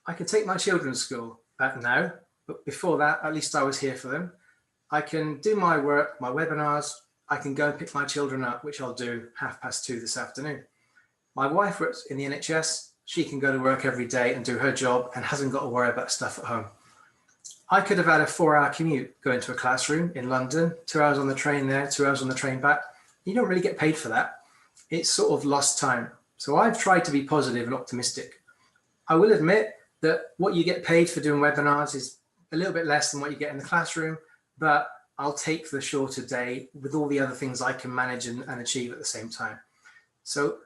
[SPEAKER 1] I can take my children to school now, but before that, at least I was here for them. I can do my work, my webinars. I can go and pick my children up, which I'll do 2:30 this afternoon. My wife works in the NHS. She can go to work every day and do her job and hasn't got to worry about stuff at home. I could have had a 4-hour commute going to a classroom in London, 2 hours on the train there, 2 hours on the train back. You don't really get paid for that. It's sort of lost time. So I've tried to be positive and optimistic. I will admit that what you get paid for doing webinars is a little bit less than what you get in the classroom, but I'll take the shorter day with all the other things I can manage and achieve at the same time. So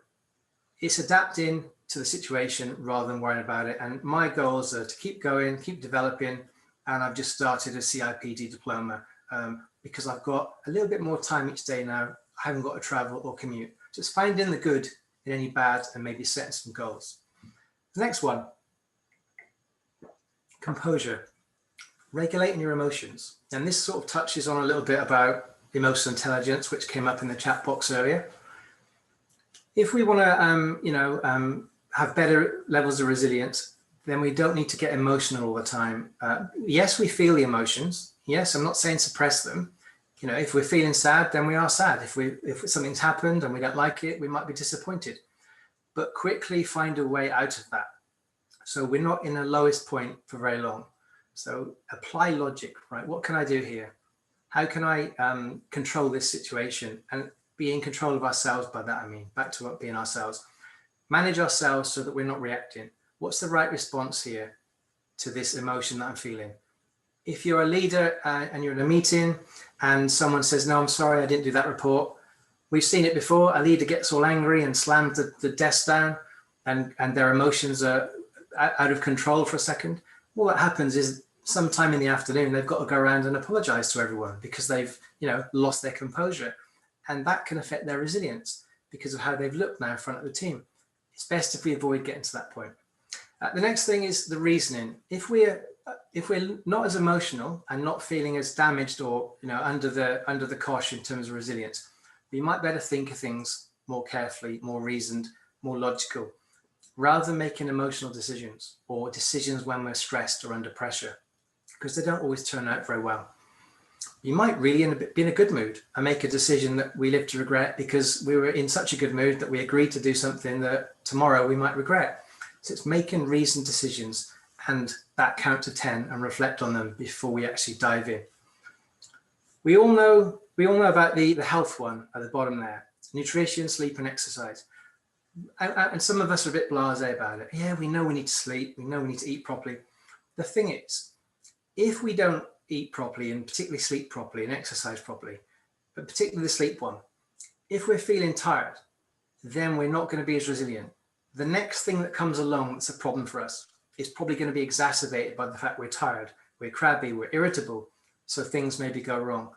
[SPEAKER 1] it's adapting to the situation rather than worrying about it. And my goals are to keep going, keep developing. And I've just started a CIPD diploma because I've got a little bit more time each day now. I haven't got to travel or commute. Just finding the good in any bad and maybe setting some goals. The next one, composure, regulating your emotions. And this sort of touches on a little bit about emotional intelligence, which came up in the chat box earlier. If we want to, have better levels of resilience, then we don't need to get emotional all the time. Yes, we feel the emotions. Yes, I'm not saying suppress them. If we're feeling sad, then we are sad. If something's happened and we don't like it, we might be disappointed. But quickly find a way out of that. So we're not in the lowest point for very long. So apply logic, right? What can I do here? How can I control this situation and be in control of ourselves? By that I mean back to being ourselves. Manage ourselves so that we're not reacting. What's the right response here to this emotion that I'm feeling? If you're a leader and you're in a meeting and someone says, no, I'm sorry, I didn't do that report. We've seen it before. A leader gets all angry and slams the desk down and their emotions are out of control for a second. All that happens is sometime in the afternoon, they've got to go around and apologize to everyone because they've lost their composure. And that can affect their resilience because of how they've looked now in front of the team. It's best if we avoid getting to that point. The next thing is the reasoning. If we're not as emotional and not feeling as damaged or under the cosh in terms of resilience, we might better think of things more carefully, more reasoned, more logical, rather than making emotional decisions or decisions when we're stressed or under pressure, because they don't always turn out very well. You might really be in a good mood and make a decision that we live to regret because we were in such a good mood that we agreed to do something that tomorrow we might regret. So it's making reasoned decisions and that count to 10 and reflect on them before we actually dive in. We all know about the health one at the bottom there, nutrition, sleep and exercise. And some of us are a bit blasé about it. Yeah, we know we need to sleep. We know we need to eat properly. The thing is, if we don't eat properly and particularly sleep properly and exercise properly, but particularly the sleep one, if we're feeling tired, then we're not going to be as resilient. The next thing that comes along that's a problem for us is probably going to be exacerbated by the fact we're tired, we're crabby, we're irritable, so things maybe go wrong.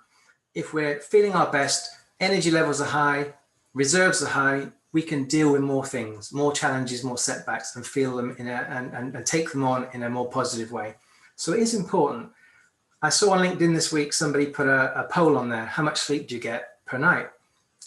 [SPEAKER 1] If we're feeling our best, energy levels are high, reserves are high, we can deal with more things, more challenges, more setbacks, and feel them and take them on in a more positive way. So it is important. I saw on LinkedIn this week, somebody put a poll on there. How much sleep do you get per night?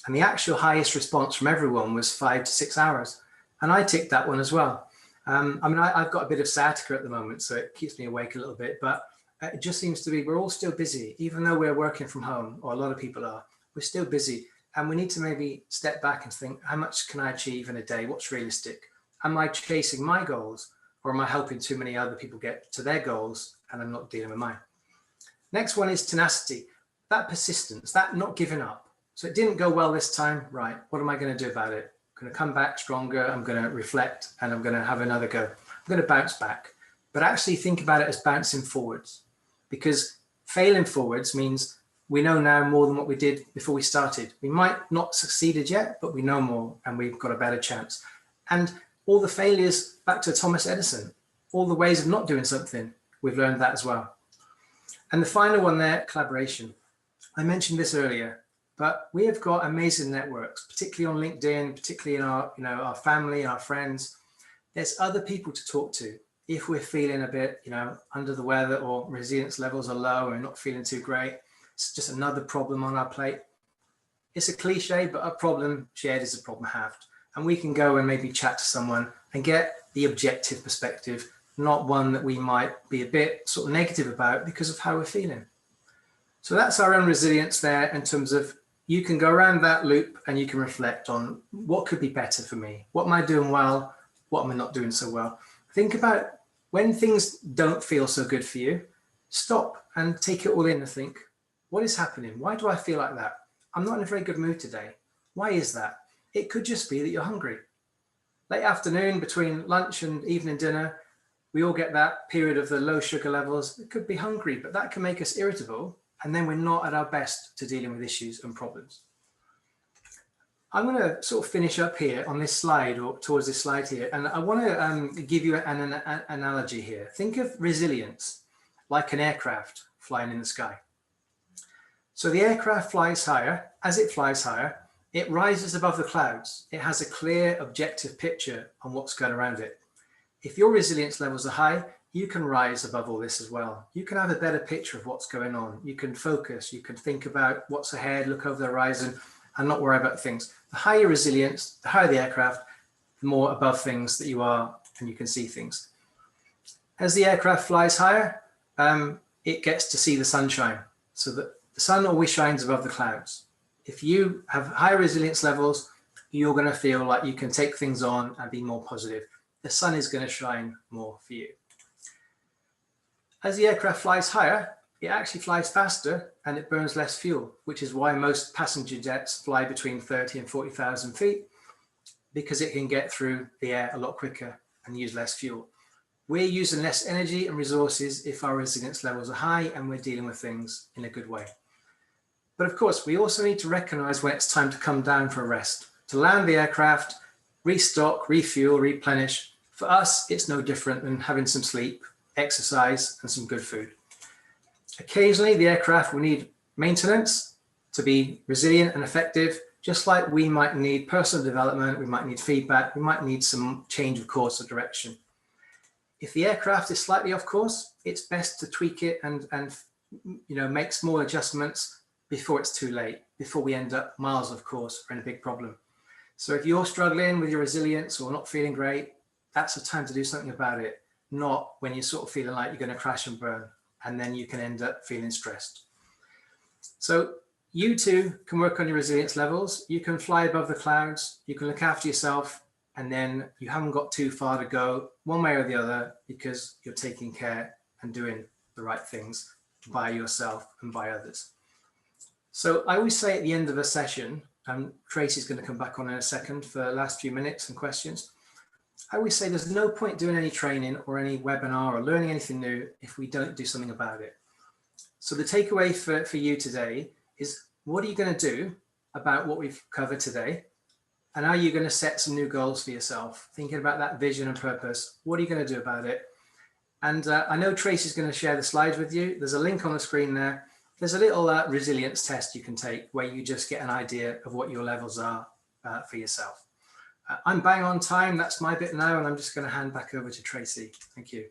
[SPEAKER 1] And the actual highest response from everyone was 5 to 6 hours. And I ticked that one as well. I've got a bit of sciatica at the moment, so it keeps me awake a little bit, but it just seems to be, we're all still busy, even though we're working from home, or a lot of people are, we're still busy. And we need to maybe step back and think, how much can I achieve in a day? What's realistic? Am I chasing my goals, or am I helping too many other people get to their goals and I'm not dealing with mine? Next one is tenacity, that persistence, that not giving up. So it didn't go well this time, right? What am I going to do about it? I'm going to come back stronger, I'm going to reflect, and I'm going to have another go. I'm going to bounce back. But actually think about it as bouncing forwards, because failing forwards means we know now more than what we did before we started. We might not succeeded yet, but we know more and we've got a better chance. And all the failures, back to Thomas Edison, all the ways of not doing something, we've learned that as well. And the final one there, collaboration. I mentioned this earlier, but we have got amazing networks, particularly on LinkedIn, particularly in our, our family, our friends. There's other people to talk to. If we're feeling a bit, under the weather, or resilience levels are low and not feeling too great, it's just another problem on our plate. It's a cliche, but a problem shared is a problem halved. And we can go and maybe chat to someone and get the objective perspective, not one that we might be a bit sort of negative about because of how we're feeling. So that's our own resilience there, in terms of you can go around that loop and you can reflect on what could be better for me. What am I doing well? What am I not doing so well? Think about when things don't feel so good for you, stop and take it all in and think, what is happening? Why do I feel like that? I'm not in a very good mood today. Why is that? It could just be that you're hungry. Late afternoon, between lunch and evening dinner, we all get that period of the low sugar levels. It could be hungry, but that can make us irritable. And then we're not at our best to dealing with issues and problems. I'm going to sort of finish up here on this slide, or towards this slide here. And I want to give you an analogy here. Think of resilience like an aircraft flying in the sky. So the aircraft flies higher. As it flies higher, it rises above the clouds. It has a clear, objective picture on what's going around it. If your resilience levels are high, you can rise above all this as well. You can have a better picture of what's going on. You can focus, you can think about what's ahead, look over the horizon, and not worry about things. The higher resilience, the higher the aircraft, the more above things that you are, and you can see things. As the aircraft flies higher, it gets to see the sunshine. So that the sun always shines above the clouds. If you have high resilience levels, you're going to feel like you can take things on and be more positive. The sun is going to shine more for you. As the aircraft flies higher, it actually flies faster and it burns less fuel, which is why most passenger jets fly between 30 and 40,000 feet, because it can get through the air a lot quicker and use less fuel. We're using less energy and resources if our resilience levels are high and we're dealing with things in a good way. But of course, we also need to recognize when it's time to come down for a rest, to land the aircraft, restock, refuel, replenish. For us, it's no different than having some sleep, exercise, and some good food. Occasionally, the aircraft will need maintenance to be resilient and effective, just like we might need personal development, we might need feedback, we might need some change of course or direction. If the aircraft is slightly off course, it's best to tweak it and make small adjustments before it's too late, before we end up miles off course or in a big problem. So if you're struggling with your resilience or not feeling great, that's the time to do something about it, not when you're sort of feeling like you're going to crash and burn, and then you can end up feeling stressed. So you too can work on your resilience levels. You can fly above the clouds, you can look after yourself, and then you haven't got too far to go one way or the other because you're taking care and doing the right things by yourself and by others. So I always say at the end of a session, and Tracy's going to come back on in a second for the last few minutes and questions. I always say there's no point doing any training or any webinar or learning anything new if we don't do something about it. So the takeaway for you today is, what are you going to do about what we've covered today? And are you going to set some new goals for yourself? Thinking about that vision and purpose, what are you going to do about it? And I know Tracy's going to share the slides with you. There's a link on the screen there. There's a little resilience test you can take where you just get an idea of what your levels are for yourself. I'm bang on time. That's my bit now. And I'm just going to hand back over to Tracy. Thank you.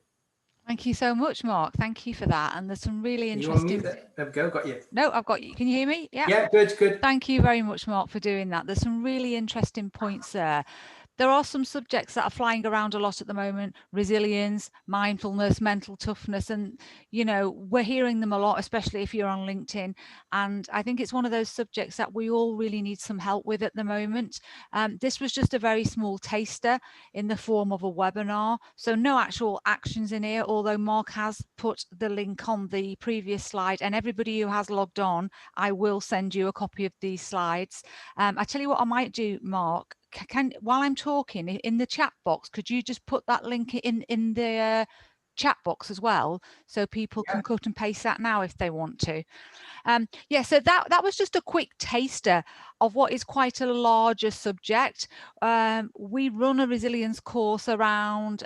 [SPEAKER 2] Thank you so much, Mark. Thank you for that. And there's some really interesting...
[SPEAKER 1] There we go. Got you.
[SPEAKER 2] No, I've got you. Can you hear me? Yeah.
[SPEAKER 1] Yeah, good.
[SPEAKER 2] Thank you very much, Mark, for doing that. There's some really interesting points there. There are some subjects that are flying around a lot at the moment: resilience, mindfulness, mental toughness. And, we're hearing them a lot, especially if you're on LinkedIn. And I think it's one of those subjects that we all really need some help with at the moment. This was just a very small taster in the form of a webinar. So no actual actions in here, although Mark has put the link on the previous slide. And everybody who has logged on, I will send you a copy of these slides. I tell you what I might do, Mark. While I'm talking in the chat box, could you just put that link in the chat box as well, so people can cut and paste that now if they want to. Yeah, so that was just a quick taster of what is quite a larger subject. We run a resilience course around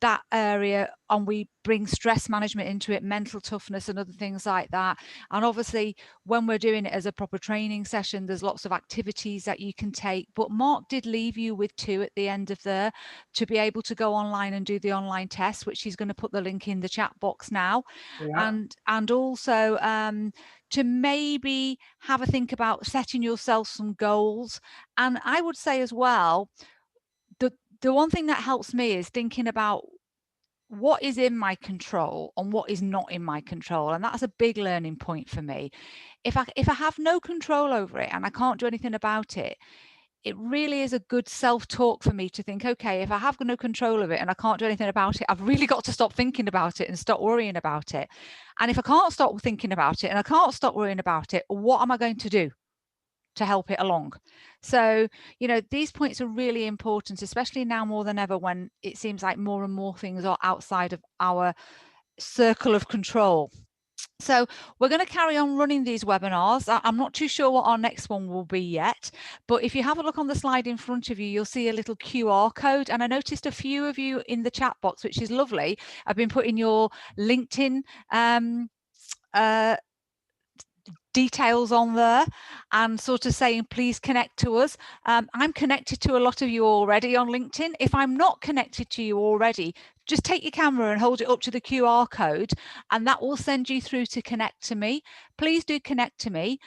[SPEAKER 2] that area, and we bring stress management into it, mental toughness and other things like that. And obviously when we're doing it as a proper training session, there's lots of activities that you can take, but Mark did leave you with 2 at the end of there to be able to go online and do the online test, which he's going to put the link in the chat box now. And also to maybe have a think about setting yourself some goals. And I would say as well, the one thing that helps me is thinking about what is in my control and what is not in my control. And that's a big learning point for me. If I have no control over it and I can't do anything about it, it really is a good self-talk for me to think, okay, if I have no control of it and I can't do anything about it, I've really got to stop thinking about it and stop worrying about it. And if I can't stop thinking about it and I can't stop worrying about it, what am I going to do to help it along? So, you know, these points are really important, especially now more than ever, when it seems like more and more things are outside of our circle of control. So we're going to carry on running these webinars. I'm not too sure what our next one will be yet, but if you have a look on the slide in front of you, you'll see a little QR code. And I noticed a few of you in the chat box, which is lovely. I've been putting your LinkedIn details on there and sort of saying, please connect to us. I'm connected to a lot of you already on LinkedIn. If I'm not connected to you already, just take your camera and hold it up to the QR code and that will send you through to connect to me. Please do connect to me.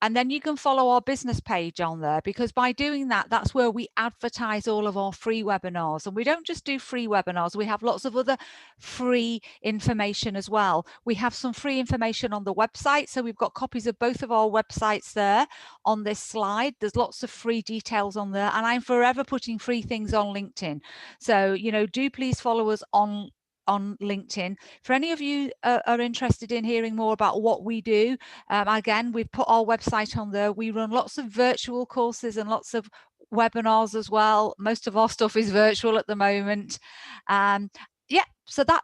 [SPEAKER 2] And then you can follow our business page on there, because by doing that, that's where we advertise all of our free webinars. And we don't just do free webinars, we have lots of other free information as well. We have some free information on the website. So we've got copies of both of our websites there on this slide. There's lots of free details on there. And I'm forever putting free things on LinkedIn. So, you know, do please follow us on LinkedIn. For any of you are interested in hearing more about what we do, again, we've put our website on there. We run lots of virtual courses and lots of webinars as well. Most of our stuff is virtual at the moment. Yeah, so that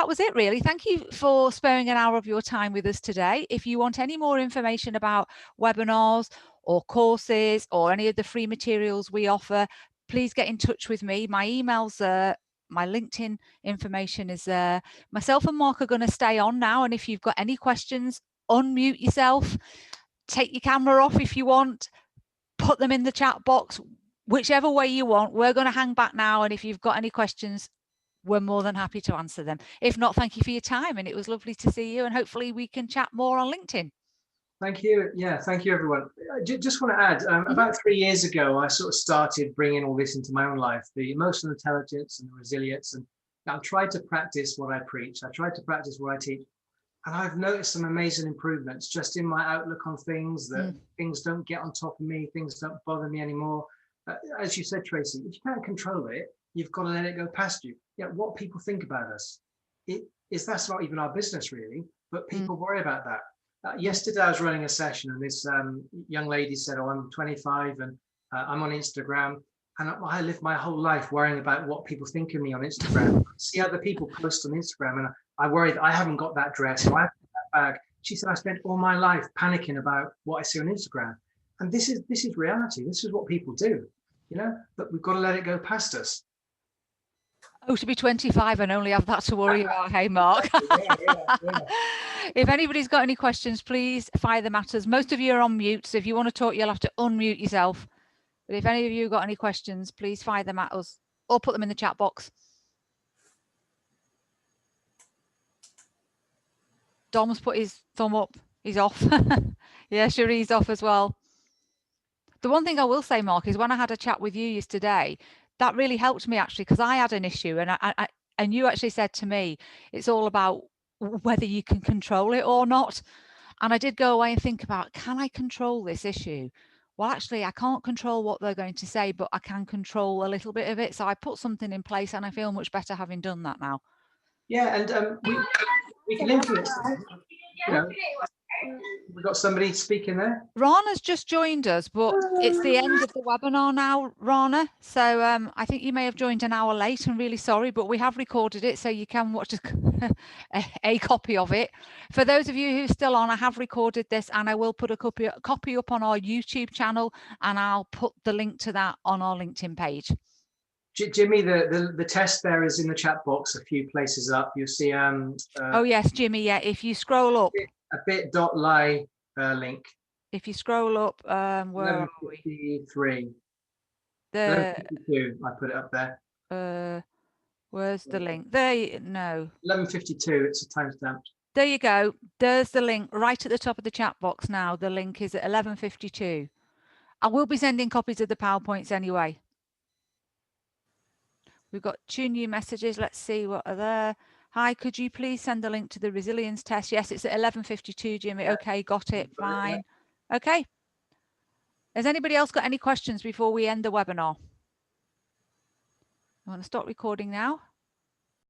[SPEAKER 2] was it really. Thank you for sparing an hour of your time with us today. If you want any more information about webinars or courses or any of the free materials we offer, please get in touch with me. My email's there. My LinkedIn information is there. Myself and Mark are going to stay on now. And if you've got any questions, unmute yourself, take your camera off if you want, put them in the chat box, whichever way you want. We're going to hang back now. And if you've got any questions, we're more than happy to answer them. If not, thank you for your time. And it was lovely to see you. And hopefully we can chat more on LinkedIn.
[SPEAKER 1] Thank you. Yeah, thank you, everyone. I just want to add, about 3 years ago, I sort of started bringing all this into my own life, the emotional intelligence and the resilience. And I've tried to practice what I preach. I tried to practice what I teach. And I've noticed some amazing improvements just in my outlook on things, that things don't get on top of me, things don't bother me anymore. As you said, Tracy, if you can't control it, you've got to let it go past you. Yeah, what people think about us, that's not even our business really, but people worry about that. Yesterday I was running a session and this young lady said, oh, I'm 25 and I'm on Instagram, and I lived my whole life worrying about what people think of me on Instagram. See other people post on Instagram and I worry that I haven't got that dress or I haven't got that bag. She said, I spent all my life panicking about what I see on Instagram. And this is reality. This is what people do, you know, but we've got to let it go past us.
[SPEAKER 2] Oh, to be 25 and only have that to worry about. Hey, Mark. Yeah. If anybody's got any questions, please fire them at us. Most of you are on mute, so if you want to talk, you'll have to unmute yourself. But if any of you got any questions, please fire them at us or put them in the chat box. Dom's put his thumb up. He's off. Yeah, Cherie's off as well. The one thing I will say, Mark, is when I had a chat with you yesterday, that really helped me actually, because I had an issue and you actually said to me, it's all about whether you can control it or not. And I did go away and think about, can I control this issue? Well, actually, I can't control what they're going to say, but I can control a little bit of it. So I put something in place and I feel much better having done that now. Yeah, and we can influence them. You know,
[SPEAKER 1] We've got somebody speaking there.
[SPEAKER 2] Rana's just joined us, but it's the end of the webinar now, Rana. So I think you may have joined an hour late. I'm really sorry, but we have recorded it, so you can watch a copy of it. For those of you who are still on, I have recorded this, and I will put a copy up on our YouTube channel, and I'll put the link to that on our LinkedIn page.
[SPEAKER 1] Jimmy, the test there is in the chat box, a few places up. You'll see.
[SPEAKER 2] Oh yes, Jimmy. Yeah, if you scroll up,
[SPEAKER 1] a bit.ly link.
[SPEAKER 2] If you scroll up, where are we?
[SPEAKER 1] 11:53.
[SPEAKER 2] The
[SPEAKER 1] 11:52. I put it up there.
[SPEAKER 2] Where's the link? There. No.
[SPEAKER 1] 11:52. It's a timestamp.
[SPEAKER 2] There you go. There's the link right at the top of the chat box now. The link is at 11:52. I will be sending copies of the PowerPoints anyway. We've got 2 new messages. Let's see what are there. Hi, could you please send the link to the resilience test? Yes, it's at 11:52, Jimmy. Okay, got it. Fine. Okay. Has anybody else got any questions before we end the webinar? I want to stop recording now.